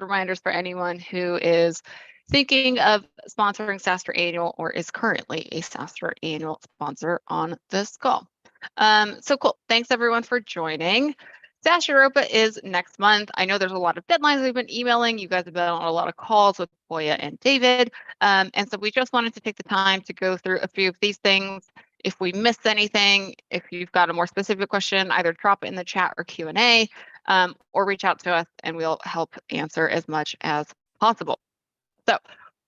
reminders for anyone who is thinking of sponsoring SaaStr Annual or is currently a SaaStr Annual sponsor on this call. So cool. Thanks everyone for joining. SaaStr Europa is next month. I know there's a lot of deadlines we've been emailing. You guys have been on a lot of calls with Boya and David. And so we just wanted to take the time to go through a few of these things. If we missed anything, if you've got a more specific question, either drop it in the chat or Q&A, or reach out to us and we'll help answer as much as possible. So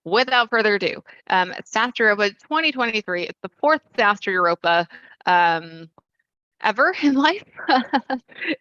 without further ado, SaaStr Europa 2023, it's the fourth SaaStr Europa ever in life.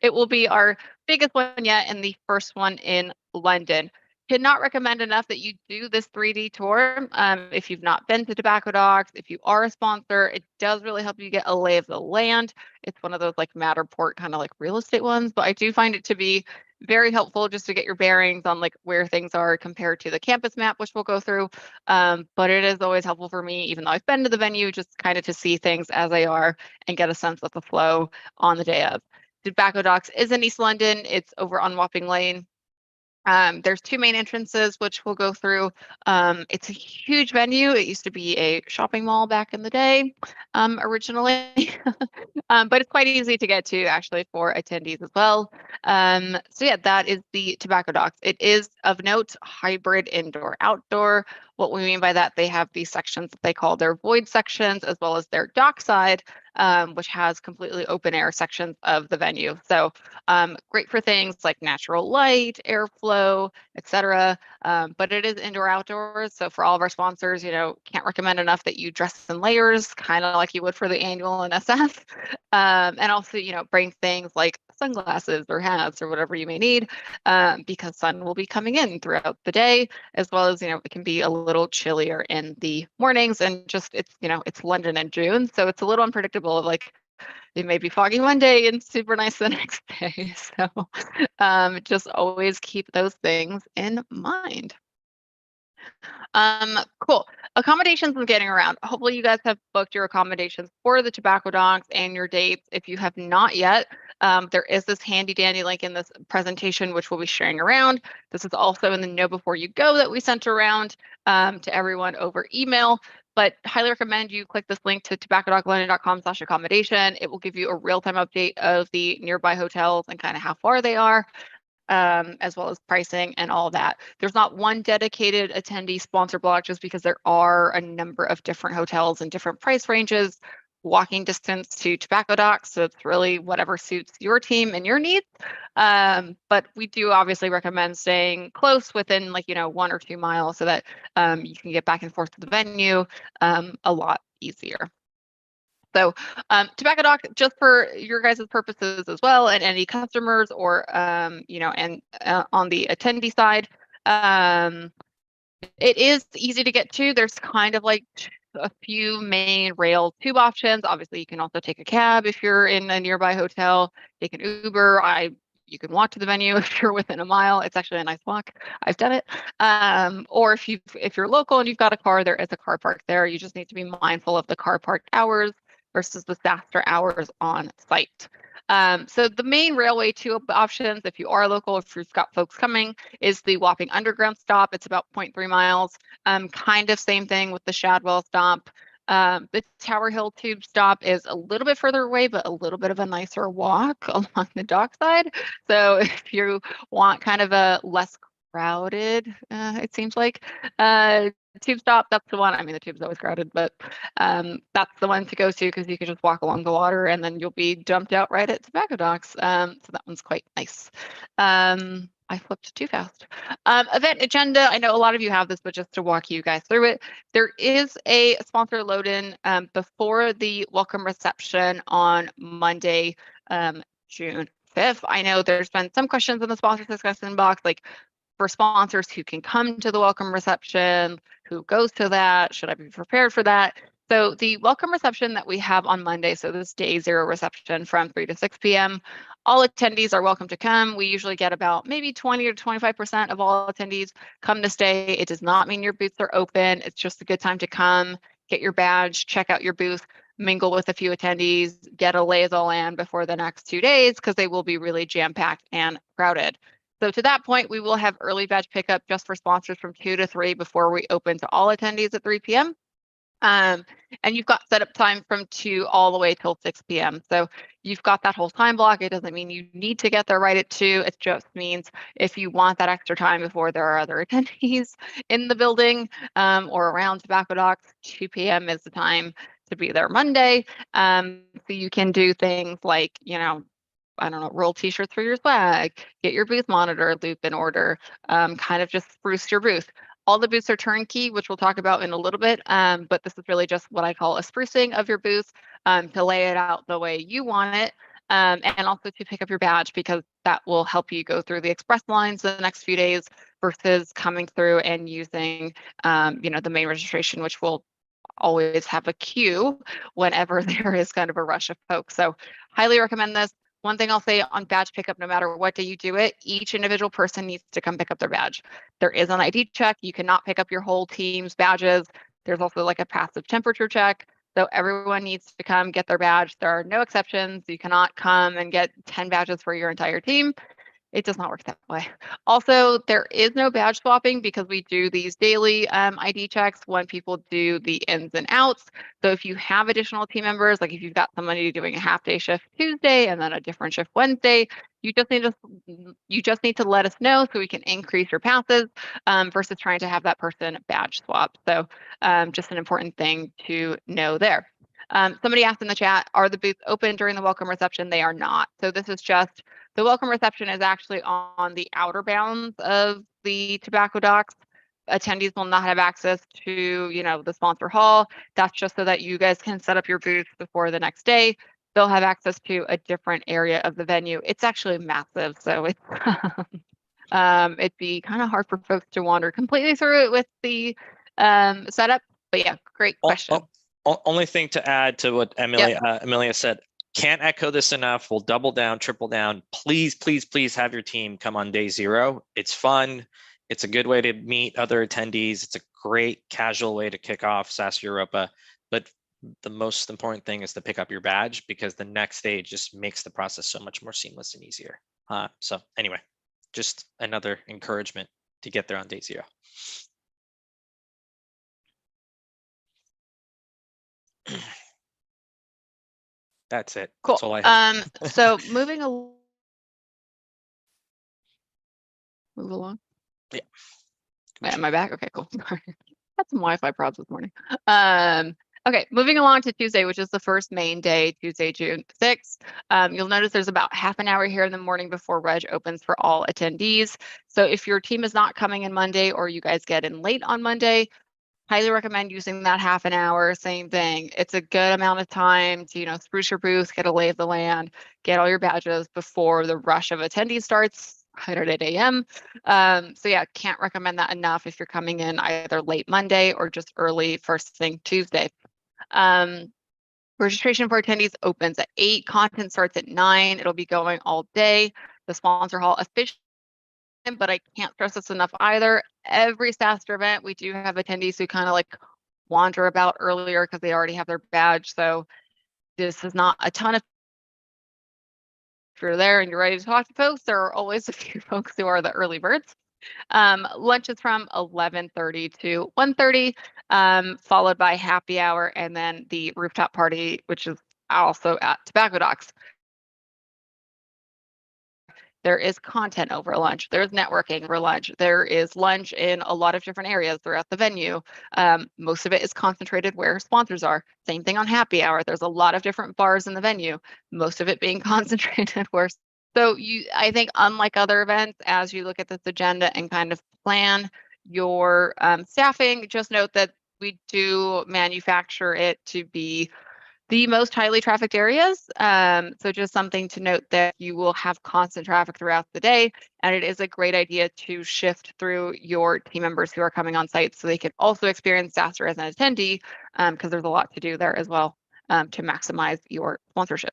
It will be our biggest one yet and the first one in London. Cannot recommend enough that you do this 3D tour. If you've not been to Tobacco Docs, if you are a sponsor, it does really help you get a lay of the land. It's one of those like Matterport kind of like real estate ones, but I do find it to be very helpful just to get your bearings on like where things are compared to the campus map, which we'll go through. But it is always helpful for me, even though I've been to the venue, just kind of to see things as they are and get a sense of the flow on the day of. Tobacco Docs is in East London. It's over on Wapping Lane. There's two main entrances, which we'll go through. It's a huge venue. It used to be a shopping mall back in the day, originally, but it's quite easy to get to actually for attendees as well. So yeah, that is the Tobacco Docs. It is of note, hybrid indoor-outdoor. What we mean by that, they have these sections that they call their void sections, as well as their dockside, which has completely open air sections of the venue. So great for things like natural light, airflow, etc. But it is indoor outdoors. So for all of our sponsors, you know, can't recommend enough that you dress in layers, kind of like you would for the annual in SF. And also, you know, bring things like sunglasses or hats or whatever you may need, because sun will be coming in throughout the day, as well as, you know, it can be a little chillier in the mornings, and just it's, you know, it's London in June, so it's a little unpredictable of like, it may be foggy one day and super nice the next day. So just always keep those things in mind. Cool. Accommodations and getting around. Hopefully you guys have booked your accommodations for the Tobacco Docs and your dates. If you have not yet, there is this handy dandy link in this presentation, which we'll be sharing around. This is also in the Know Before You Go that we sent around to everyone over email. But highly recommend you click this link to tobaccodoclondon.com/accommodation. It will give you a real-time update of the nearby hotels and kind of how far they are, as well as pricing and all of that. There's not one dedicated attendee sponsor block, just because there are a number of different hotels and different price ranges, walking distance to Tobacco Docs. So it's really whatever suits your team and your needs. But we do obviously recommend staying close within like, you know, 1 or 2 miles so that you can get back and forth to the venue a lot easier. So Tobacco Doc, just for your guys' purposes as well, and any customers or, you know, and on the attendee side, it is easy to get to. There's kind of like a few main rail tube options. Obviously, you can also take a cab if you're in a nearby hotel, take an Uber. You can walk to the venue if you're within a mile. It's actually a nice walk. I've done it. Or if you're local and you've got a car, there is a car park there. You just need to be mindful of the car park hours versus the SaaStr hours on site. So the main railway tube options, if you are local, if you've got folks coming, is the Wapping Underground stop. It's about 0.3 miles. Kind of same thing with the Shadwell stop. The Tower Hill tube stop is a little bit further away, but a little bit of a nicer walk along the dockside. So if you want kind of a less crowded, it seems like, tube stop, that's the one. I mean, the tube's always crowded, but that's the one to go to, because you can just walk along the water and then you'll be dumped out right at Tobacco Docs. So that one's quite nice. I flipped too fast. Event agenda. I know a lot of you have this, but just to walk you guys through it, there is a sponsor load-in before the welcome reception on Monday, June 5th. I know there's been some questions in the sponsor discussion box, like for sponsors who can come to the welcome reception, who goes to that, should I be prepared for that? So the welcome reception that we have on Monday, so this day 0 reception from 3 to 6 p.m., all attendees are welcome to come. We usually get about maybe 20 or 25% of all attendees come to stay. It does not mean your booths are open. It's just a good time to come, get your badge, check out your booth, mingle with a few attendees, get a lay of the land before the next 2 days, because they will be really jam-packed and crowded. So to that point, we will have early badge pickup just for sponsors from 2 to 3 before we open to all attendees at 3 p.m. And you've got setup time from 2 all the way till 6 p.m. So you've got that whole time block. It doesn't mean you need to get there right at 2. It just means if you want that extra time before there are other attendees in the building or around Tobacco Docks, 2 p.m. is the time to be there Monday. So you can do things like, I don't know, roll t-shirts for your swag, get your booth monitor loop in order, kind of just spruce your booth. All the booths are turnkey, which we'll talk about in a little bit, but this is really just what I call a sprucing of your booth to lay it out the way you want it, and also to pick up your badge because that will help you go through the express lines the next few days versus coming through and using, the main registration, which will always have a queue whenever there is kind of a rush of folks. So highly recommend this. One thing I'll say on badge pickup, no matter what day you do it, each individual person needs to come pick up their badge. There is an ID check. You cannot pick up your whole team's badges. There's also like a passive temperature check. So everyone needs to come get their badge. There are no exceptions. You cannot come and get 10 badges for your entire team. It does not work that way. Also, there is no badge swapping because we do these daily ID checks when people do the ins and outs. So if you have additional team members, like if you've got somebody doing a half-day shift Tuesday and then a different shift Wednesday, you just need to let us know so we can increase your passes versus trying to have that person badge swap. So just an important thing to know there. Somebody asked in the chat, are the booths open during the welcome reception? They are not. So this is just the welcome reception is actually on the outer bounds of the Tobacco Docks. Attendees will not have access to, the sponsor hall. That's just so that you guys can set up your booth before the next day. They'll have access to a different area of the venue. It's actually massive, so it's it'd be kind of hard for folks to wander completely through it with the setup. But yeah, great question. Only thing to add to what Amelia said. Can't echo this enough. We'll double down, triple down. Please, please, please have your team come on day 0. It's fun. It's a good way to meet other attendees. It's a great casual way to kick off SaaStr Europa. But the most important thing is to pick up your badge because the next stage just makes the process so much more seamless and easier. So anyway, just another encouragement to get there on day 0. That's it. Cool. That's all I have. So move along. Yeah. Wait, am I back? Okay, cool. Sorry. Had some Wi-Fi problems this morning. Okay, moving along to Tuesday, which is the first main day, Tuesday, June 6th. You'll notice there's about half an hour here in the morning before Reg opens for all attendees. So if your team is not coming in Monday or you guys get in late on Monday, highly recommend using that half an hour. Same thing. It's a good amount of time to, spruce your booth, get a lay of the land, get all your badges before the rush of attendees starts right at 8 a.m. So yeah, can't recommend that enough if you're coming in either late Monday or just early first thing Tuesday. Registration for attendees opens at 8. Content starts at 9. It'll be going all day. The sponsor hall officially, but I can't stress this enough either. Every SaaStr event, we do have attendees who kind of like wander about earlier because they already have their badge. So this is not a ton of, if you're there and you're ready to talk to folks, there are always a few folks who are the early birds. Lunch is from 11:30 to 1:30, followed by happy hour and then the rooftop party, which is also at Tobacco Docks. There is content over lunch. There's networking over lunch. There is lunch in a lot of different areas throughout the venue. Most of it is concentrated where sponsors are. Same thing on happy hour. There's a lot of different bars in the venue, most of it being concentrated where. So I think unlike other events, as you look at this agenda and kind of plan your staffing, just note that we do manufacture it to be the most highly trafficked areas. So just something to note that you will have constant traffic throughout the day, and it is a great idea to shift through your team members who are coming on site so they can also experience SaaStr as an attendee, because there's a lot to do there as well to maximize your sponsorship.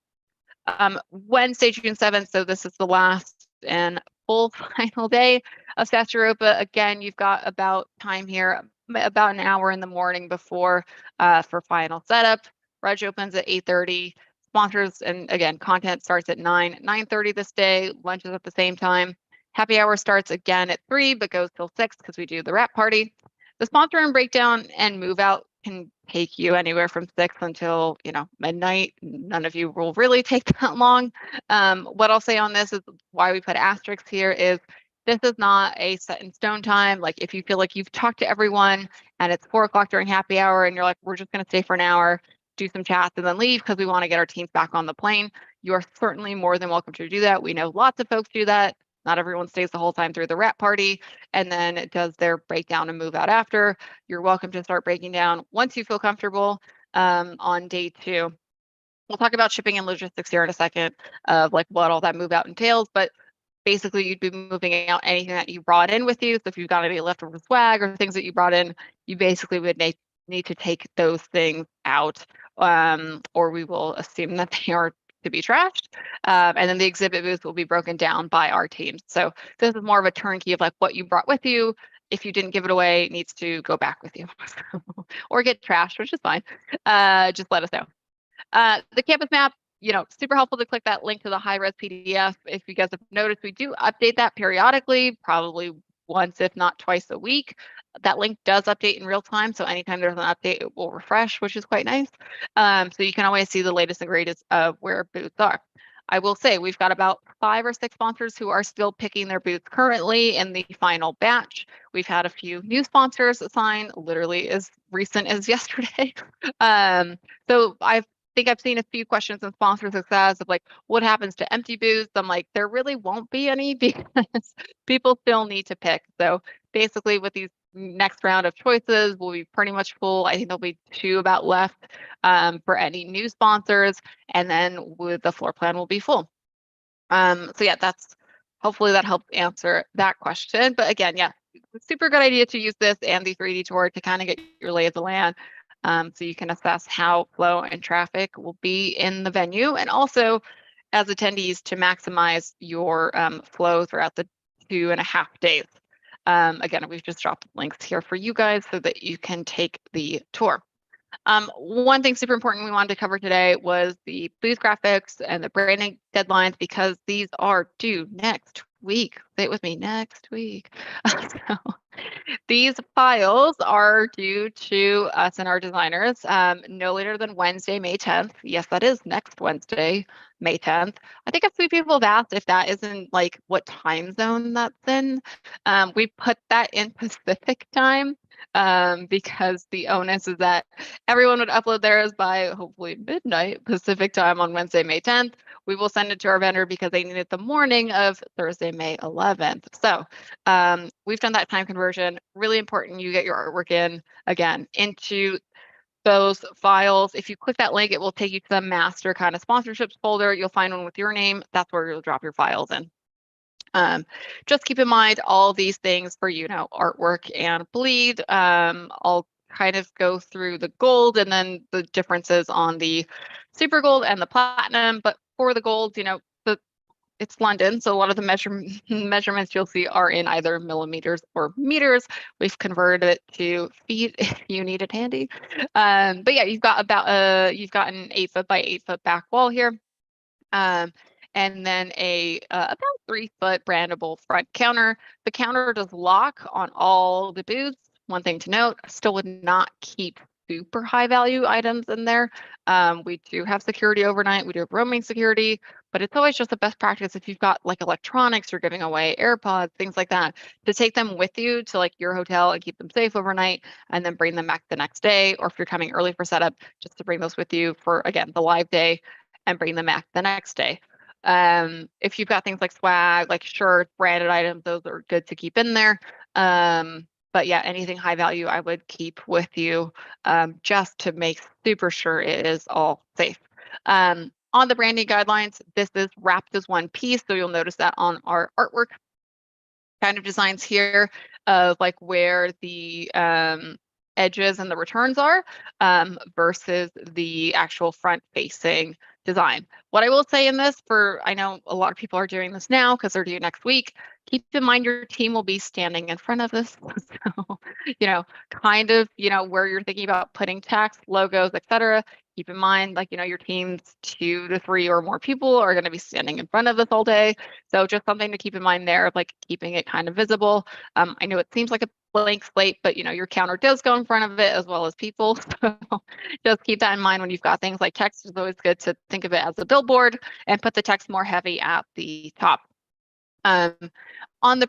Wednesday, June 7th, so this is the last and full final day of SaaStr Europa. Again, you've got about time here, about an hour in the morning before for final setup. Reg opens at 8:30. Sponsors and again, content starts at 9:30 this day. Lunch is at the same time. Happy hour starts again at 3, but goes till 6 because we do the wrap party. The sponsor and breakdown and move out can take you anywhere from 6 until, midnight. None of you will really take that long. What I'll say on this is why we put asterisks here is this is not a set in stone time. Like if you feel like you've talked to everyone and it's 4 o'clock during happy hour and you're like, we're just going to stay for an hour, do some chats and then leave because we want to get our teams back on the plane, you are certainly more than welcome to do that. We know lots of folks do that. Not everyone stays the whole time through the wrap party and then does their breakdown and move out after. You're welcome to start breaking down once you feel comfortable on day 2. We'll talk about shipping and logistics here in a second of like what all that move out entails, but basically you'd be moving out anything that you brought in with you. So if you've got any leftover swag or things that you brought in, you basically would need to take those things out or we will assume that they are to be trashed. And then the exhibit booth will be broken down by our teams. So this is more of a turnkey of like what you brought with you. If you didn't give it away, it needs to go back with you or get trashed, which is fine. Just let us know. The campus map, super helpful to click that link to the high-res PDF. If you guys have noticed, we do update that periodically, probably once, if not twice a week. That link does update in real time. So anytime there's an update, it will refresh, which is quite nice. So you can always see the latest and greatest of where booths are. I will say we've got about 5 or 6 sponsors who are still picking their booths currently in the final batch. We've had a few new sponsors assign literally as recent as yesterday. So I think I've seen a few questions on sponsor success of like, what happens to empty booths? I'm like, there really won't be any because people still need to pick. So basically with these next round of choices, we'll be pretty much full. I think there'll be 2 about left for any new sponsors. And then with the floor plan will be full. So yeah, hopefully that helps answer that question. But again, yeah, super good idea to use this and the 3D tour to kind of get your lay of the land. So you can assess how flow and traffic will be in the venue and also as attendees to maximize your flow throughout the 2.5 days. Again, we've just dropped links here for you guys so that you can take the tour. One thing super important we wanted to cover today was the booth graphics and the branding deadlines because these are due next week. Say it with me, next week. So, these files are due to us and our designers no later than Wednesday, May 10th. Yes, that is next Wednesday, May 10th. I think a few people have asked if that isn't like what time zone that's in. We put that in Pacific time because the onus is that everyone would upload theirs by hopefully midnight Pacific time on Wednesday, May 10th. We will send it to our vendor because they need it the morning of Thursday, May 11th. So we've done that time conversion. Really important you get your artwork in, again, into those files. If you click that link, it will take you to the master kind of sponsorships folder. You'll find one with your name. That's where you'll drop your files in. Just keep in mind all these things for, artwork and bleed. I'll kind of go through the gold and then the differences on the super gold and the platinum. But for the gold, it's London, so a lot of the measurements you'll see are in either millimeters or meters. We've converted it to feet if you need it handy. But yeah, you've got an 8 foot by 8 foot back wall here. And then a about 3 foot brandable front counter. The counter does lock on all the booths. One thing to note, I still would not keep super high value items in there. We do have security overnight. We do have roaming security, but it's always just the best practice if you've got like electronics, you're giving away AirPods, things like that, to take them with you to like your hotel and keep them safe overnight and then bring them back the next day. Or if you're coming early for setup, just to bring those with you for, again, the live day and bring them back the next day. If you've got things like swag, like shirts, branded items, those are good to keep in there. But yeah, anything high value, I would keep with you just to make super sure it is all safe. On the branding guidelines, this is wrapped as one piece. So you'll notice that on our artwork kind of designs here of like where the edges and the returns are versus the actual front facing design. What I will say in this, I know a lot of people are doing this now because they're due next week, keep in mind your team will be standing in front of this. So, kind of, where you're thinking about putting text, logos, etc., keep in mind, like, your team's 2 to 3 or more people are going to be standing in front of this all day. So just something to keep in mind there of like keeping it kind of visible. I know it seems like a blank slate, but your counter does go in front of it as well as people. So just keep that in mind when you've got things like text. It's always good to think of it as a billboard and put the text more heavy at the top. On the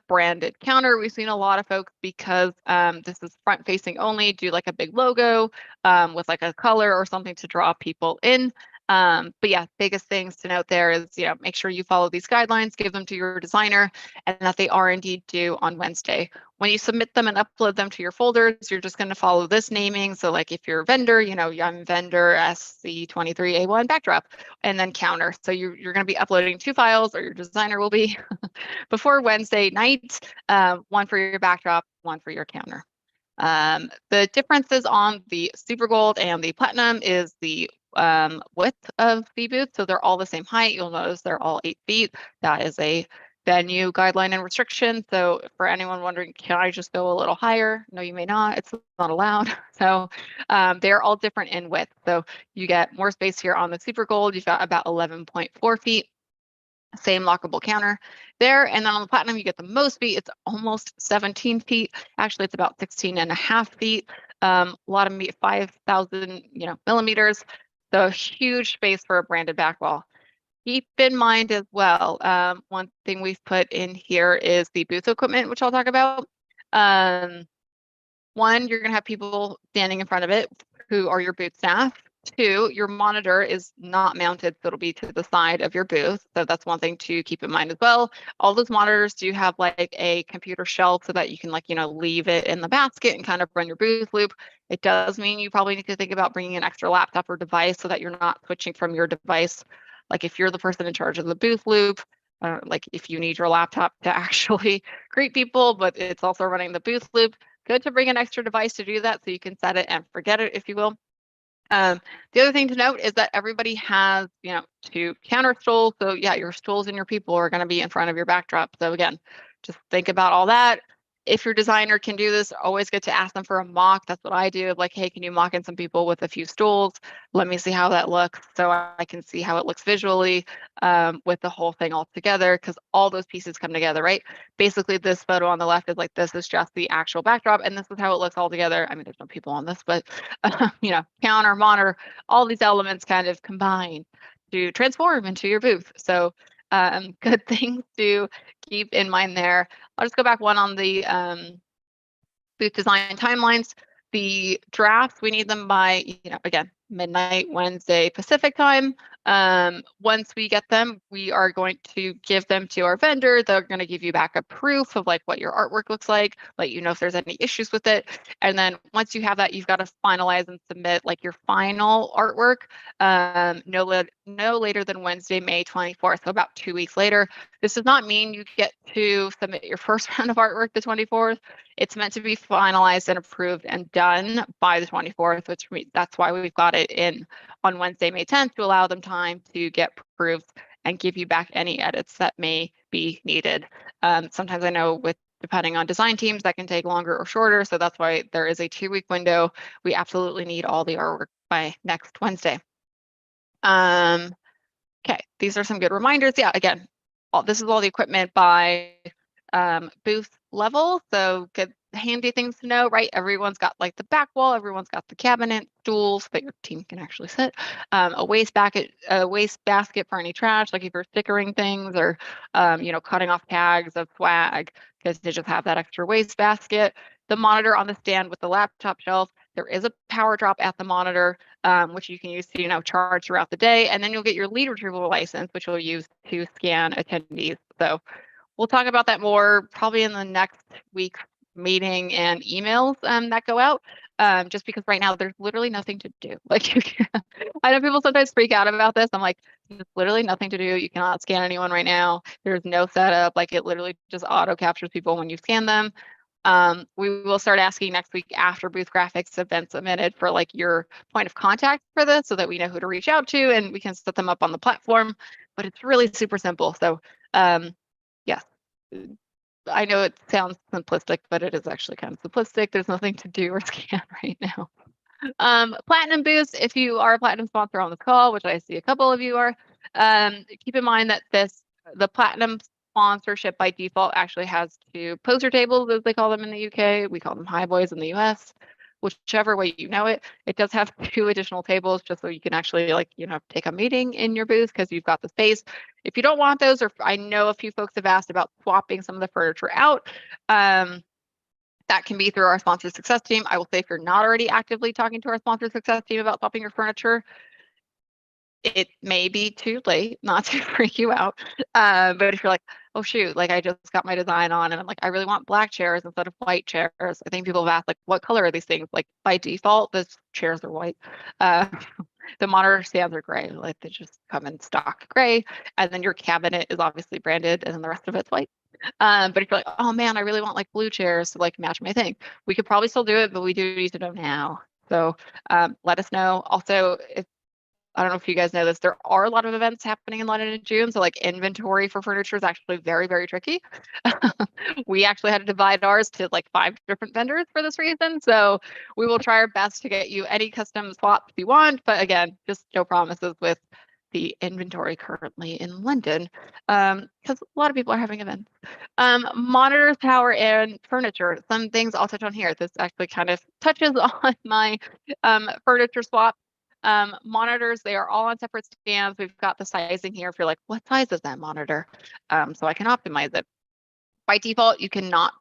branded counter, we've seen a lot of folks, because this is front facing only, do like a big logo with like a color or something to draw people in. But yeah, biggest things to note there is, make sure you follow these guidelines, give them to your designer, and that they are indeed due on Wednesday. When you submit them and upload them to your folders, you're just going to follow this naming. So like if you're a vendor, I'm vendor SC23A1 backdrop, and then counter. So you're going to be uploading 2 files, or your designer will be, before Wednesday night, one for your backdrop, one for your counter. The differences on the Super Gold and the Platinum is the width of the booth. So they're all the same height. You'll notice they're all 8 feet. That is a venue guideline and restriction. So for anyone wondering, can I just go a little higher? No, you may not. It's not allowed. So they're all different in width. So you get more space here on the Super Gold. You've got about 11.4 feet. Same lockable counter there. And then on the Platinum, you get the most feet. It's almost 17 feet. Actually, it's about 16.5 feet. A lot of meat, 5,000 millimeters. So huge space for a branded back wall. Keep in mind as well, one thing we've put in here is the booth equipment, which I'll talk about. One, you're going to have people standing in front of it who are your booth staff. 2, your monitor is not mounted, so it'll be to the side of your booth. So that's one thing to keep in mind as well. All those monitors do have like a computer shelf so that you can leave it in the basket and kind of run your booth loop. It does mean you probably need to think about bringing an extra laptop or device so that you're not switching from your device. Like if you're the person in charge of the booth loop, like if you need your laptop to actually greet people, but it's also running the booth loop, good to bring an extra device to do that so you can set it and forget it, if you will. The other thing to note is that everybody has, 2 counter stools. So yeah, your stools and your people are going to be in front of your backdrop. So again, just think about all that. If your designer can do this, always good to ask them for a mock. That's what I do. Like, hey, can you mock in some people with a few stools? Let me see how that looks, so I can see how it looks visually with the whole thing all together, because all those pieces come together, right? Basically, this photo on the left is like, this is just the actual backdrop, and this is how it looks all together. I mean, there's no people on this, but counter, monitor, all these elements kind of combine to transform into your booth. So good things to keep in mind there. I'll just go back one on the booth design timelines. The drafts, we need them by, again, midnight Wednesday Pacific time. Once we get them, we are going to give them to our vendor. They're going to give you back a proof of like what your artwork looks like, let you know if there's any issues with it. And then once you have that, you've got to finalize and submit like your final artwork no later than Wednesday, May 24th, so about 2 weeks later. This does not mean you get to submit your first round of artwork the 24th. It's meant to be finalized and approved and done by the 24th, which that's why we've got it in on Wednesday, May 10th, to allow them time to get proofs and give you back any edits that may be needed. Sometimes I know depending on design teams, that can take longer or shorter. So that's why there is a 2-week window. We absolutely need all the artwork by next Wednesday. Okay, these are some good reminders. Yeah, again, this is all the equipment by booth level. So good handy things to know, right? Everyone's got like the back wall, everyone's got the cabinet, stools that your team can actually sit, a waste basket for any trash, like if you're stickering things or cutting off tags of swag, because they just have that extra waste basket. The monitor on the stand with the laptop shelf. There is a power drop at the monitor, which you can use to charge throughout the day, and then you'll get your lead retrieval license, which you'll use to scan attendees. So we'll talk about that more probably in the next week's meeting and emails that go out, just because right now there's literally nothing to do. Like, I know people sometimes freak out about this. I'm like, there's literally nothing to do. You cannot scan anyone right now. There's no setup. Like, it literally just auto captures people when you scan them. We will start asking next week after booth graphics have been submitted for like your point of contact for this, so that we know who to reach out to and we can set them up on the platform. But it's really super simple. So yes, I know it sounds simplistic, but it is actually kind of simplistic. There's nothing to do or scan right now. Platinum booths, if you are a platinum sponsor on the call, which I see a couple of you are, keep in mind that the platinum sponsorship by default actually has 2 poster tables, as they call them in the UK. We call them high boys in the US. Whichever way you know it, it does have 2 additional tables just so you can actually take a meeting in your booth because you've got the space. If you don't want those, or I know a few folks have asked about swapping some of the furniture out. That can be through our sponsor success team. I will say if you're not already actively talking to our sponsor success team about swapping your furniture, it may be too late, not to freak you out. But if you're like, oh shoot, like I just got my design on and I'm like, I really want black chairs instead of white chairs. I think people have asked like, what color are these things? Like by default, the chairs are white. The monitor stands are gray, like they just come in stock gray. And then your cabinet is obviously branded and then the rest of it's white. But if you're like, oh man, I really want like blue chairs to like match my thing, we could probably still do it, but we do need to know now. So let us know. Also, if I don't know if you guys know this, there are a lot of events happening in London in June. So like inventory for furniture is actually very, very tricky. We actually had to divide ours to like 5 different vendors for this reason. So we will try our best to get you any custom swaps you want. But again, just no promises with the inventory currently in London because a lot of people are having events. Monitors, power, and furniture. Some things I'll touch on here. This actually kind of touches on my furniture swap. Monitors, they are all on separate stands. We've got the sizing here if you're like, what size is that monitor? So I can optimize it. By default, you cannot,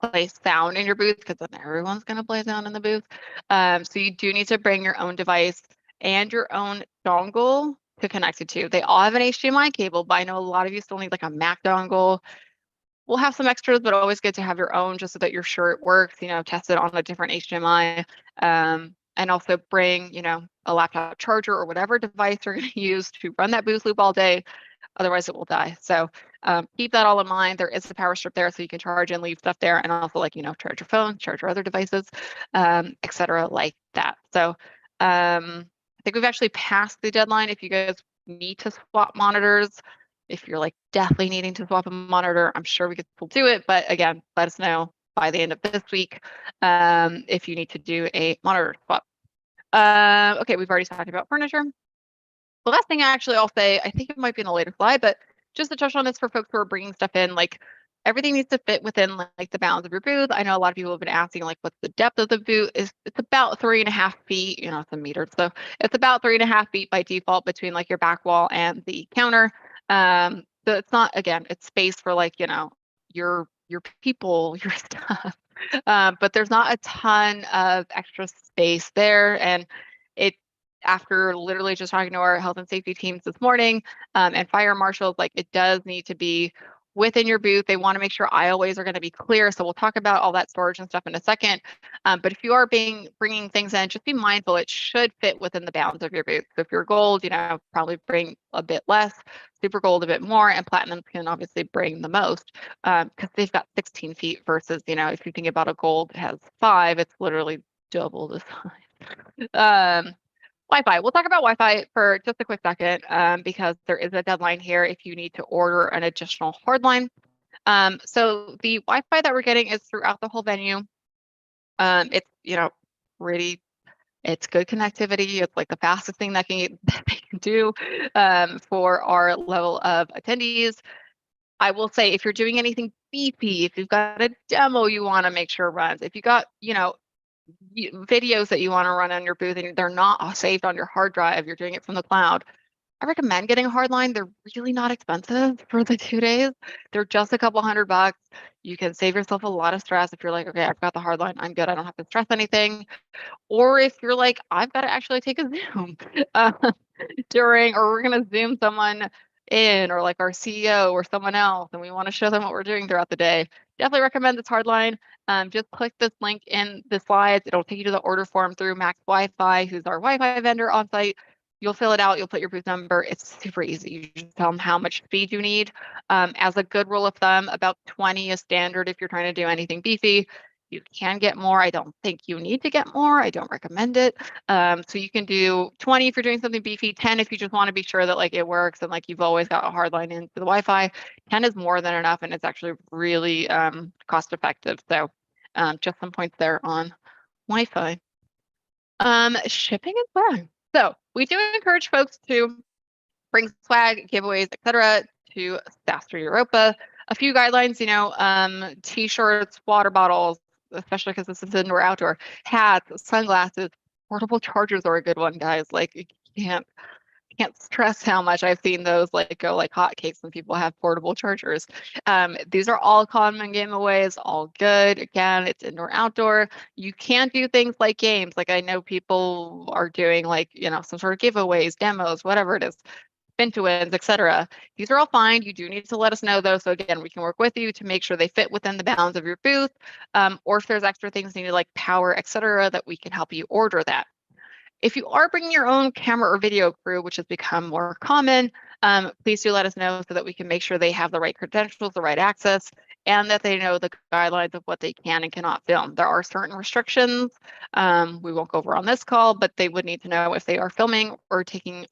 place sound in your booth because then everyone's going to play sound in the booth. So you do need to bring your own device and your own dongle to connect it to. They all have an HDMI cable, but I know a lot of you still need like a Mac dongle. We'll have some extras, but always good to have your own just so that you're sure it works, test it on a different HDMI. And also bring, a laptop charger or whatever device you're going to use to run that booth loop all day. Otherwise, it will die. So keep that all in mind. There is a power strip there, so you can charge and leave stuff there, and also charge your phone, charge your other devices, etc. like that. So I think we've actually passed the deadline. If you guys need to swap monitors, if you're like definitely needing to swap a monitor, I'm sure we could still do it. But again, let us know by the end of this week if you need to do a monitor swap. Okay, we've already talked about furniture. The last thing actually I'll say, I think it might be in a later slide, but just to touch on this for folks who are bringing stuff in, like everything needs to fit within like the bounds of your booth. I know a lot of people have been asking like what's the depth of the booth. It's about 3.5 feet, it's a meter. So it's about 3.5 feet by default between like your back wall and the counter. So it's not, again, it's space for like, your people, your stuff. But there's not a ton of extra space there. And after literally just talking to our health and safety teams this morning and fire marshals, like it does need to be within your booth. They want to make sure aisleways are going to be clear. So we'll talk about all that storage and stuff in a second. But if you are bringing things in, just be mindful it should fit within the bounds of your booth. So if you're gold, probably bring a bit less, super gold a bit more, and platinum can obviously bring the most because they've got 16 feet versus, if you think about a gold has 5, it's literally double the size. Wi-Fi. We'll talk about Wi-Fi for just a quick second because there is a deadline here if you need to order an additional hardline. So the Wi-Fi that we're getting is throughout the whole venue. It's, it's good connectivity. It's like the fastest thing that they can do for our level of attendees. I will say if you're doing anything beefy, if you've got a demo you want to make sure runs, if you got, videos that you want to run on your booth and they're not saved on your hard drive, you're doing it from the cloud, I recommend getting a hardline. They're really not expensive for the 2 days. They're just a couple $100. You can save yourself a lot of stress if you're like, okay, I've got the hardline, I'm good, I don't have to stress anything. Or if you're like, I've got to actually take a Zoom or we're going to Zoom someone in, or like our CEO or someone else, and we want to show them what we're doing throughout the day. Definitely recommend this hardline. Just click this link in the slides. It'll take you to the order form through Max Wi-Fi, who's our Wi-Fi vendor on site. You'll fill it out. You'll put your booth number. It's super easy. You just tell them how much speed you need. As a good rule of thumb, about 20 is standard if you're trying to do anything beefy. You can get more. I don't think you need to get more. I don't recommend it. So you can do 20 if you're doing something beefy, 10 if you just want to be sure that like it works and like you've always got a hard line into the Wi-Fi. 10 is more than enough and it's actually really cost effective. So just some points there on Wi-Fi. Shipping and swag. So we do encourage folks to bring swag, giveaways, etc. to SaaStr Europa. A few guidelines, t-shirts, water bottles, especially because this is indoor outdoor, hats, sunglasses, portable chargers are a good one, guys. Like you can't stress how much I've seen those like go like hotcakes when people have portable chargers. These are all common giveaways, all good. Again, it's indoor outdoor. You can do things like games. Like I know people are doing like, some sort of giveaways, demos, whatever it is, spin to wins, etc. These are all fine. You do need to let us know though. So again, we can work with you to make sure they fit within the bounds of your booth. Or if there's extra things needed like power, etc., that we can help you order that. If you are bringing your own camera or video crew, which has become more common, please do let us know so that we can make sure they have the right credentials, the right access, and that they know the guidelines of what they can and cannot film. There are certain restrictions we won't go over on this call, but they would need to know if they are filming or taking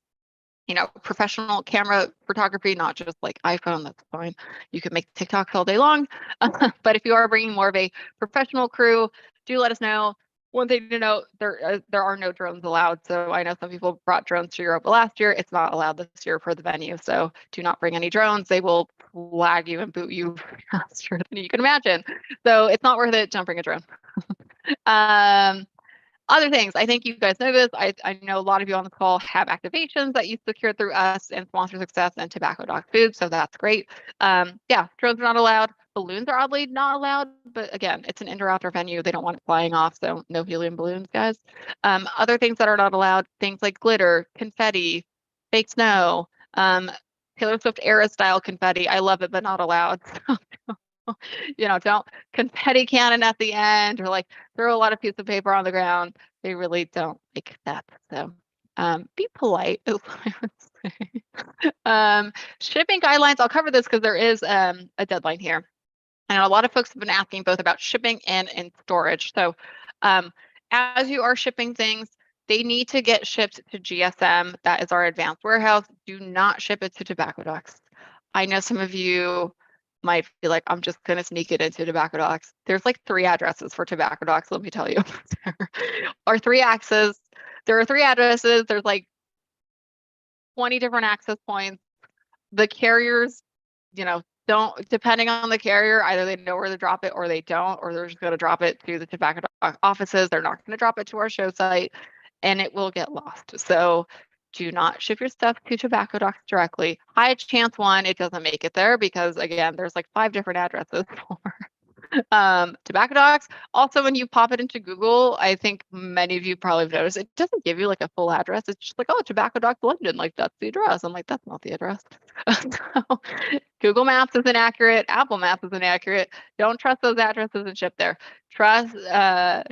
professional camera photography, not just like iPhone, that's fine. You can make TikToks all day long. But if you are bringing more of a professional crew, do let us know. One thing to note, there are no drones allowed. So I know some people brought drones to Europa last year. It's not allowed this year for the venue. So do not bring any drones. They will flag you and boot you faster than you can imagine. So it's not worth it. Don't bring a drone. Other things, I think you guys know this. I know a lot of you on the call have activations that you secure through us and Sponsor Success and Tobacco Doc Food, so that's great. Yeah, drones are not allowed. Balloons are oddly not allowed, but again, it's an indoor outdoor venue. They don't want it flying off, so no helium balloons, guys. Other things that are not allowed, things like glitter, confetti, fake snow, Taylor Swift era style confetti. I love it, but not allowed. Don't confetti cannon at the end or like throw a lot of pieces of paper on the ground. They really don't like that. So be polite is what I would say. Shipping guidelines, I'll cover this because there is a deadline here. And a lot of folks have been asking both about shipping and in storage. So as you are shipping things, they need to get shipped to GSM. That is our advanced warehouse. Do not ship it to Tobacco Docs. I know some of you might be like, I'm just going to sneak it into Tobacco Docs. There's like 3 addresses for Tobacco Docs, let me tell you. There are 3 access. There are 3 addresses. There's like 20 different access points. The carriers, don't, depending on the carrier, either they know where to drop it or they don't, or they're just going to drop it to the Tobacco Doc offices. They're not going to drop it to our show site and it will get lost. So do not ship your stuff to Tobacco Docs directly. High chance one, it doesn't make it there because again, there's like 5 different addresses for Tobacco Docs. Also, when you pop it into Google, I think many of you probably have noticed it doesn't give you like a full address. It's just like, oh, Tobacco Docs London, like that's the address. I'm like, that's not the address. So, Google Maps is inaccurate. Apple Maps is inaccurate. Don't trust those addresses and ship there. Trust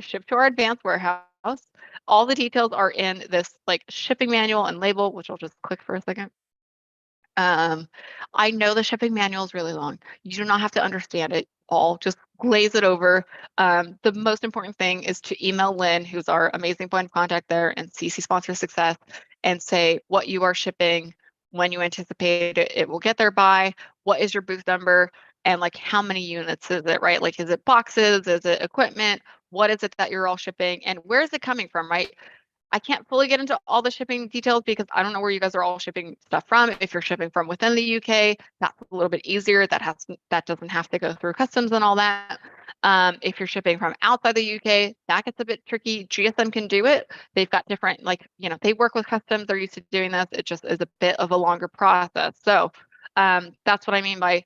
ship to our advanced warehouse. All the details are in this like shipping manual and label, which I'll just click for a second. I know the shipping manual is really long. You do not have to understand it all. Just glaze it over. The most important thing is to email Lynn, who's our amazing point of contact there, and CC Sponsor Success, and say what you are shipping, when you anticipate it will get there by, what is your booth number, and like how many units is it, right? Like, is it boxes? Is it equipment? What is it that you're all shipping? And where is it coming from, right? I can't fully get into all the shipping details because I don't know where you guys are all shipping stuff from. If you're shipping from within the UK, that's a little bit easier. That doesn't have to go through customs and all that. If you're shipping from outside the UK, that gets a bit tricky. GSM can do it. They've got different, they work with customs. They're used to doing this. It just is a bit of a longer process. So that's what I mean by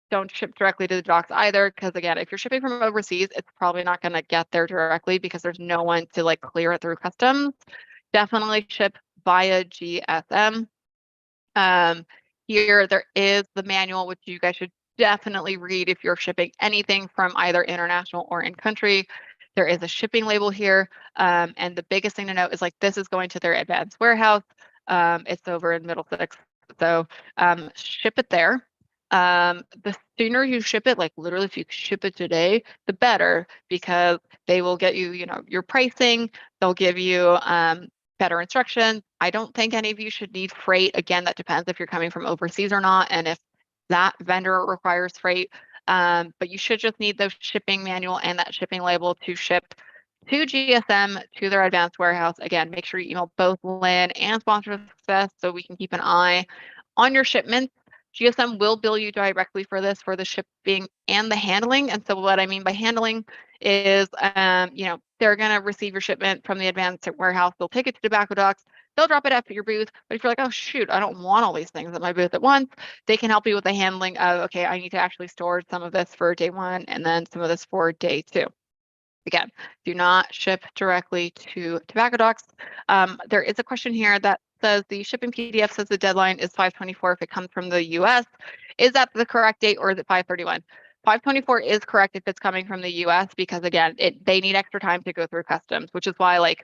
don't ship directly to the docs either, because again, if you're shipping from overseas, it's probably not going to get there directly because there's no one to like clear it through customs. Definitely ship via GSM. Here there is the manual, which you guys should definitely read if you're shipping anything from either international or in country. There is a shipping label here, and the biggest thing to note is like this is going to their advanced warehouse. It's over in Middlesex, so ship it there. The sooner you ship it, like literally if you ship it today, the better, because they will get you, your pricing, they'll give you better instructions. I don't think any of you should need freight. Again, that depends if you're coming from overseas or not, and if that vendor requires freight. But you should just need the shipping manual and that shipping label to ship to GSM to their advanced warehouse. Again, make sure you email both Lynn and Sponsor Success so we can keep an eye on your shipments. GSM will bill you directly for this, for the shipping and the handling. And so what I mean by handling is, they're going to receive your shipment from the advanced warehouse. They'll take it to Tobacco Docs. They'll drop it at your booth. But if you're like, oh, shoot, I don't want all these things at my booth at once, they can help you with the handling of, okay, I need to actually store some of this for day 1 and then some of this for day 2. Again, do not ship directly to Tobacco Docs. There is a question here that says the shipping PDF says the deadline is 5/24 if it comes from the US. Is that the correct date or is it 5/31? 5/24 is correct if it's coming from the US because again, they need extra time to go through customs, which is why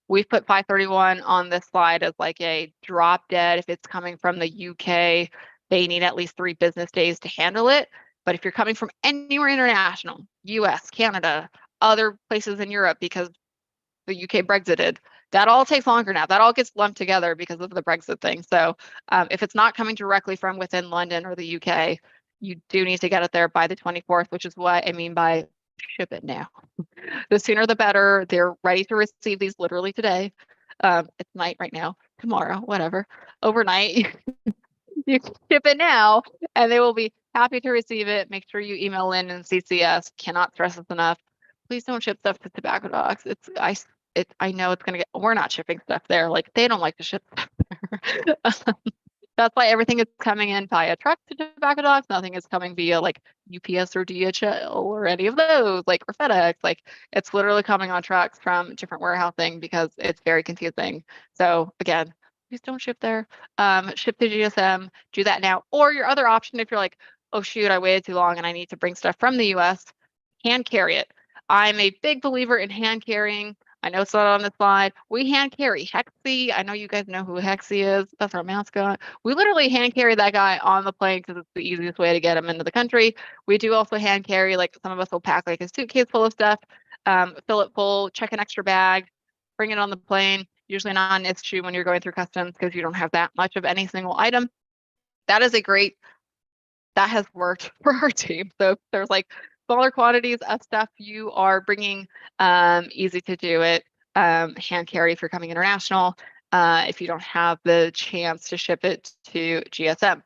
we've put 5/31 on this slide as like a drop dead. If it's coming from the UK, they need at least 3 business days to handle it. But if you're coming from anywhere international, US, Canada, other places in Europe because the UK Brexited, that all takes longer now. That all gets lumped together because of the Brexit thing. So if it's not coming directly from within London or the UK, you do need to get it there by the 24th, which is what I mean by ship it now. The sooner the better. They're ready to receive these literally today. It's night right now, tomorrow, whatever, overnight. You can ship it now and they will be happy to receive it. Make sure you email in and CCS. Cannot stress this enough. Please don't ship stuff to Tobacco Docs. I know it's gonna get. We're not shipping stuff there. Like they don't like to ship stuff there. That's why everything is coming in via truck to Tobacco Docs. Nothing is coming via like UPS or DHL or any of those, like or FedEx. Like it's literally coming on trucks from different warehousing because it's very confusing. So again, please don't ship there. Ship to GSM. Do that now. Or your other option, if you're like, oh shoot, I waited too long and I need to bring stuff from the US, hand carry it. I'm a big believer in hand carrying. I know it's not on the slide. We hand carry Hexy. I know you guys know who Hexy is. That's our mascot. We literally hand carry that guy on the plane because it's the easiest way to get him into the country. We do also hand carry, like some of us will pack like a suitcase full of stuff, fill it full, check an extra bag, bring it on the plane. Usually not an issue when you're going through customs because you don't have that much of any single item. That has worked for our team. So if there's like smaller quantities of stuff you are bringing, easy to do it. Hand carry if you're coming international, if you don't have the chance to ship it to GSM.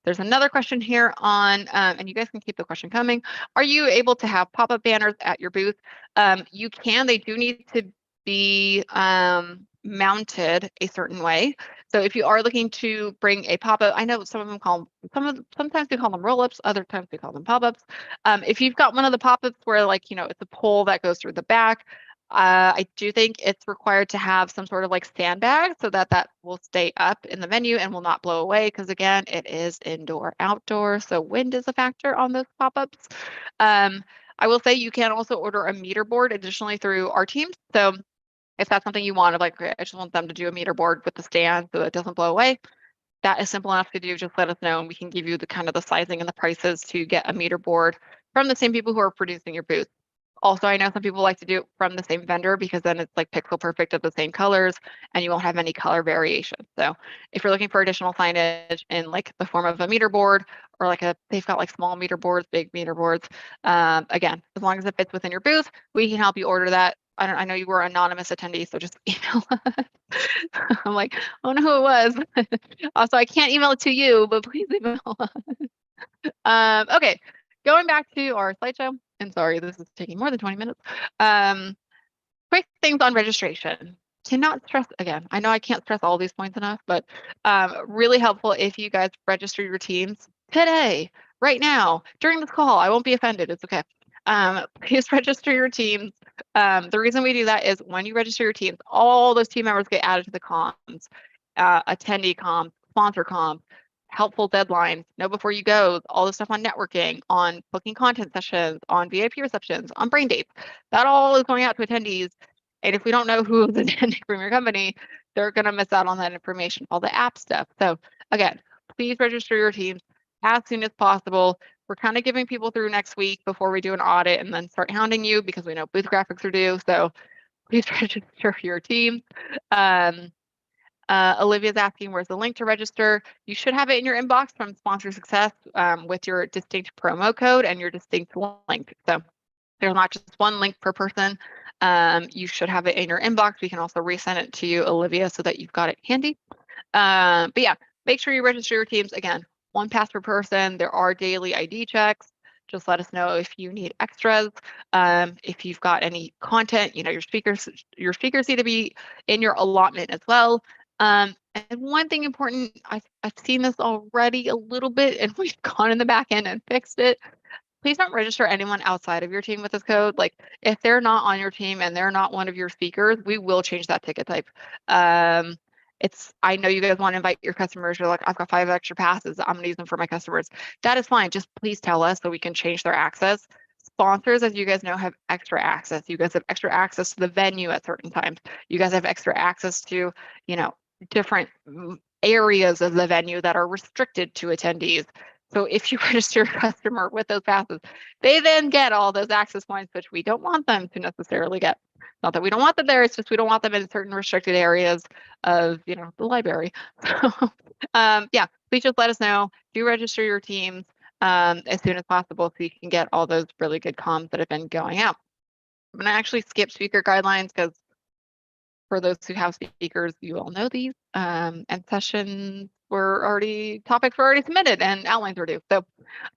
There's another question here on, and you guys can keep the question coming. Are you able to have pop-up banners at your booth? You can. They do need to be mounted a certain way. So if you are looking to bring a pop-up, I know some of them sometimes we call them roll-ups, other times we call them pop-ups. If you've got one of the pop-ups where it's a pole that goes through the back, I do think it's required to have some sort of like sandbag so that will stay up in the venue and will not blow away because again, it is indoor, outdoor, so wind is a factor on those pop-ups. I will say you can also order a meter board additionally through our team. So if that's something you want, like I just want them to do a meter board with the stand so it doesn't blow away, that is simple enough to do. Just let us know and we can give you the sizing and the prices to get a meter board from the same people who are producing your booth. Also, I know some people like to do it from the same vendor because then it's like pixel perfect of the same colors and you won't have any color variation. So if you're looking for additional signage in like the form of a meter board or they've got like small meter boards, big meter boards, again, as long as it fits within your booth, we can help you order that. I know you were an anonymous attendee, so just email us. I'm like, I don't know who it was. Also, I can't email it to you, but please email us. Okay, going back to our slideshow. And sorry, this is taking more than 20 minutes. Quick things on registration. Cannot stress, again, I know I can't stress all these points enough, but really helpful if you guys register your teams today, right now, during this call. I won't be offended, it's okay. Please register your teams. The reason we do that is when you register your teams, all those team members get added to the comms, attendee comms, sponsor comms, helpful deadlines, know before you go, all the stuff on networking, on booking content sessions, on VIP receptions, on Braindates. That all is going out to attendees. And if we don't know who is attending from your company, they're going to miss out on that information, all the app stuff. So again, please register your teams as soon as possible. We're kind of giving people through next week before we do an audit and then start hounding you because we know booth graphics are due. So please register your teams. Olivia's asking, where's the link to register? You should have it in your inbox from Sponsor Success with your distinct promo code and your distinct link. So there's not just one link per person. You should have it in your inbox. We can also resend it to you, Olivia, so that you've got it handy. But yeah, make sure you register your teams. Again, 1 pass per person. There are daily ID checks. Just let us know if you need extras. If you've got any content, your speakers need to be in your allotment as well. And one thing important, I've seen this already a little bit, and we've gone in the back end and fixed it. Please don't register anyone outside of your team with this code. Like, if they're not on your team and they're not one of your speakers, we will change that ticket type. I know you guys want to invite your customers. You're like, I've got 5 extra passes. I'm gonna use them for my customers. That is fine. Just please tell us so we can change their access. Sponsors, as you guys know, have extra access. You guys have extra access to the venue at certain times. You guys have extra access to, different areas of the venue that are restricted to attendees. So if you register a customer with those passes, they then get all those access points, which we don't want them to necessarily get. Not that we don't want them there, it's just we don't want them in certain restricted areas of, the library. So yeah, please just let us know. Do register your teams as soon as possible so you can get all those really good comms that have been going out. I'm gonna actually skip speaker guidelines because for those who have speakers, you all know these, and topics were already submitted and outlines were due. So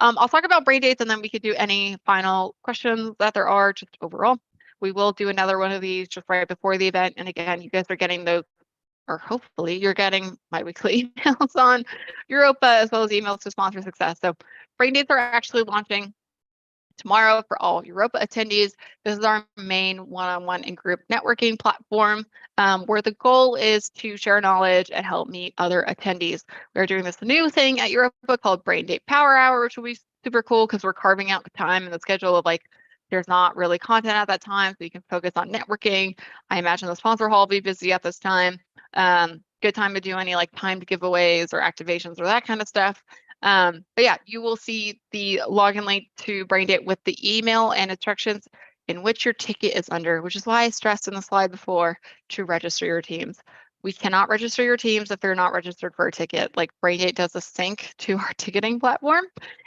I'll talk about Braindates and then we could do any final questions that there are just overall. We will do another one of these just right before the event. And again, you guys are getting those, or hopefully you're getting my weekly emails on Europa as well as emails to sponsor success. So Braindates are actually launching tomorrow for all Europa attendees. This is our main one-on-one and group networking platform where the goal is to share knowledge and help meet other attendees. We're doing this new thing at Europa called Braindate Power Hour, which will be super cool because we're carving out the time and the schedule of there's not really content at that time, so you can focus on networking. I imagine the sponsor hall will be busy at this time. Good time to do any timed giveaways or activations or that kind of stuff. But yeah, you will see the login link to Braindate with the email and instructions in which your ticket is under, which is why I stressed in the slide before to register your teams. We cannot register your teams if they're not registered for a ticket. Braindate does a sync to our ticketing platform.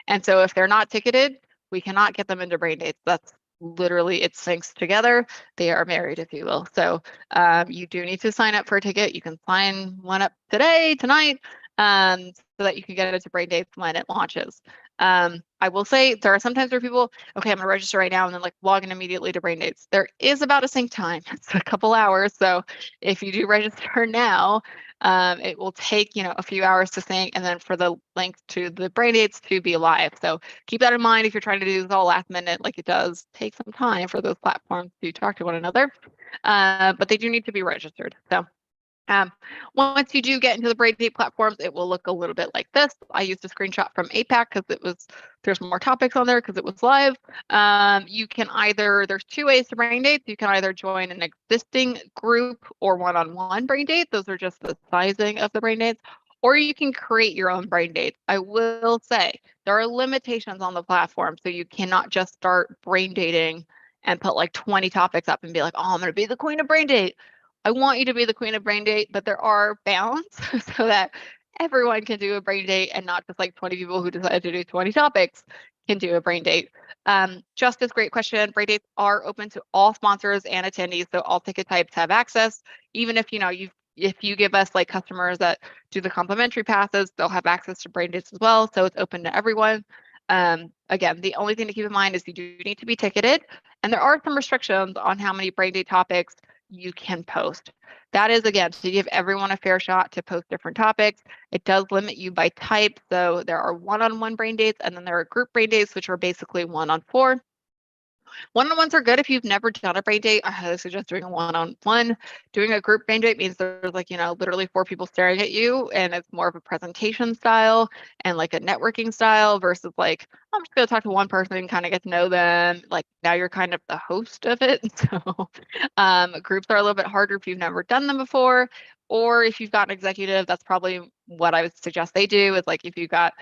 And so if they're not ticketed, we cannot get them into Braindate. That's literally, it syncs together. They are married, if you will. So you do need to sign up for a ticket. You can sign one up today, tonight, so that you can get it to Braindates when it launches. I will say there are sometimes where people, okay, I'm gonna register right now and then log in immediately to Braindates. There is about a sync time. It's a couple hours. So if you do register now, it will take, a few hours to sync and then for the link to the Braindates to be live. So keep that in mind if you're trying to do this all last minute, it does take some time for those platforms to talk to one another, but they do need to be registered. So once you do get into the Braindate platforms, it will look a little bit like this. I used a screenshot from APAC because there's more topics on there because it was live. You can there's 2 ways to Braindate. You can either join an existing group or one-on-one Braindate. Those are just the sizing of the Braindates. Or you can create your own Braindate. I will say there are limitations on the platform, so you cannot just start Braindating and put 20 topics up and be like, oh, I'm going to be the queen of Braindate. I want you to be the queen of Braindate, but there are bounds so that everyone can do a Braindate and not just 20 people who decide to do 20 topics can do a Braindate. Justice, great question. Braindates are open to all sponsors and attendees, so all ticket types have access. Even if if you give us customers that do the complimentary passes, they'll have access to Braindates as well. So it's open to everyone. Again, the only thing to keep in mind is you do need to be ticketed, and there are some restrictions on how many Braindate topics you can post. That is, again, to give everyone a fair shot to post different topics. It does limit you by type. So there are one-on-one Braindates, and then there are group Braindates, which are basically 1-on-4. One-on-ones are good if you've never done a Braindate. I highly suggest doing a one-on-one. Doing a group Braindate means there's literally 4 people staring at you, and it's more of a presentation style and a networking style versus I'm just gonna talk to one person and kind of get to know them. Now you're kind of the host of it. So groups are a little bit harder if you've never done them before. Or if you've got an executive, that's probably what I would suggest they do is if you've got,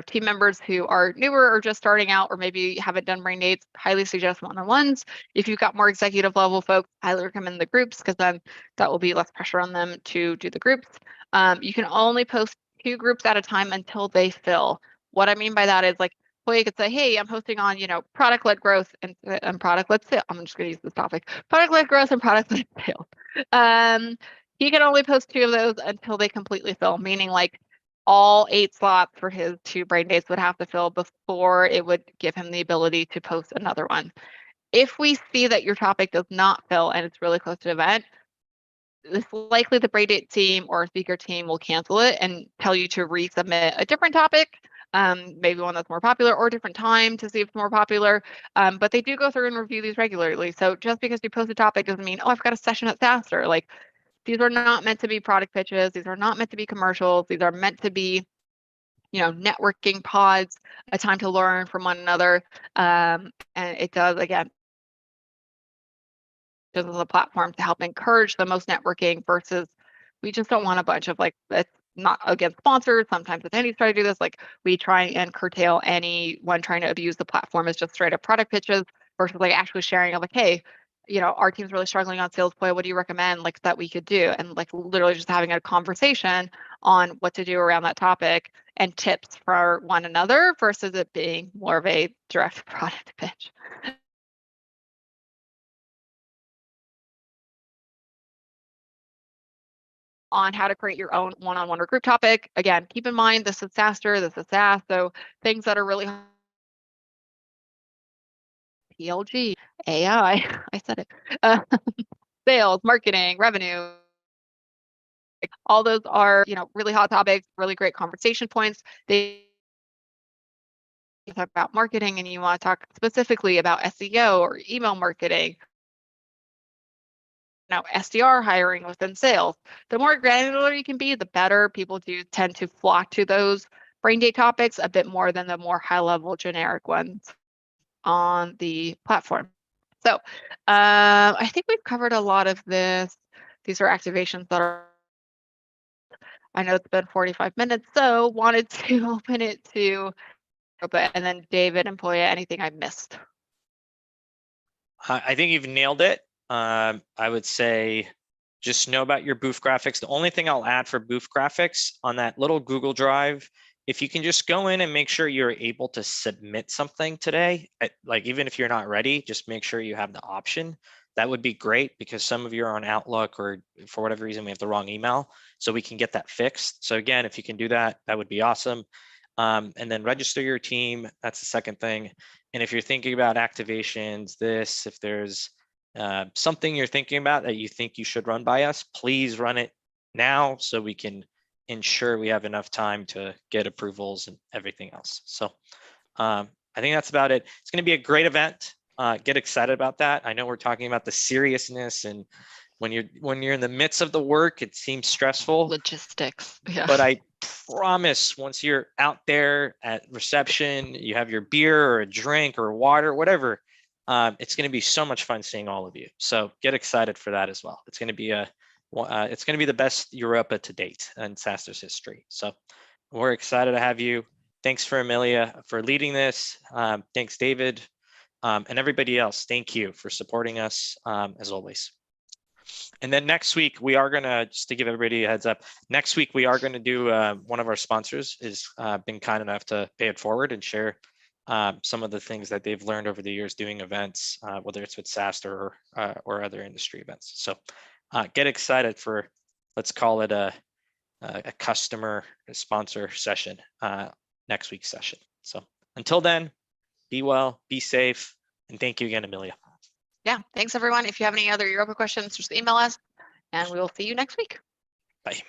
team members who are newer or just starting out, or maybe haven't done Braindates, highly suggest one-on-ones. If you've got more executive level folks, highly recommend the groups because then that will be less pressure on them to do the groups. You can only post 2 groups at a time until they fill. What I mean by that is employee could say, hey, I'm hosting on, product-led growth and product-led sales. I'm just going to use this topic, product-led growth and product-led sales. He can only post 2 of those until they completely fill, meaning like all 8 slots for his 2 Braindates would have to fill before it would give him the ability to post another one. If we see that your topic does not fill and it's really close to an event, it's likely the Braindate team or speaker team will cancel it and tell you to resubmit a different topic, maybe one that's more popular, or a different time to see if it's more popular. But they do go through and review these regularly. So just because you post a topic doesn't mean, oh, I've got a session at SaaStr. Like, these are not meant to be product pitches. These are not meant to be commercials. These are meant to be, networking pods, a time to learn from one another. And it does, again, as a platform to help encourage the most networking versus we just don't want a bunch of like, it's not against sponsors. Sometimes attendees try to do this. Like, we try and curtail anyone trying to abuse the platform as just straight up product pitches versus like actually sharing of like, hey, our team's really struggling on sales play. What do you recommend like that we could do? And like literally just having a conversation on what to do around that topic and tips for one another versus it being more of a direct product pitch. On how to create your own one-on-one or group topic. Again, keep in mind, this is SaaStr, this is SaaS, so things that are really PLG, AI, I said it, sales, marketing, revenue, all those are, really hot topics, really great conversation points. They talk about marketing and you want to talk specifically about SEO or email marketing, SDR hiring within sales. The more granular you can be, the better. People do tend to flock to those Braindate topics a bit more than the more high-level generic ones on the platform. So I think we've covered a lot of this. These are activations that are, I know it's been 45 minutes, so wanted to open it to Europa. And then David and Poya, anything I missed? I think you've nailed it. I would say just know about your booth graphics. The only thing I'll add for booth graphics on that little Google Drive, if you can just go in and make sure you're able to submit something today, like even if you're not ready, just make sure you have the option. That would be great because some of you are on Outlook or for whatever reason we have the wrong email, so we can get that fixed. So again, if you can do that, that would be awesome. And then register your team. That's the second thing. And if you're thinking about activations, if there's something you're thinking about that you think you should run by us, please run it now so we can ensure we have enough time to get approvals and everything else. So I think that's about it. It's going to be a great event. Get excited about that. I know we're talking about the seriousness, and when you're in the midst of the work, it seems stressful. Logistics. Yeah. But I promise once you're out there at reception, you have your beer or a drink or water, whatever, it's going to be so much fun seeing all of you. So get excited for that as well. It's going to be the best Europa to date in SaaStr's history. So we're excited to have you. Thanks for Amelia for leading this. Thanks, David, and everybody else. Thank you for supporting us as always. And then next week, we are going to, just to give everybody a heads up, next week, we are going to do, one of our sponsors has been kind enough to pay it forward and share some of the things that they've learned over the years doing events, whether it's with SaaStr or other industry events. So get excited for, let's call it a customer sponsor session, next week's session. So until then, be well, be safe, and thank you again, Amelia. Yeah, thanks everyone. If you have any other Europa questions, just email us and we will see you next week. Bye.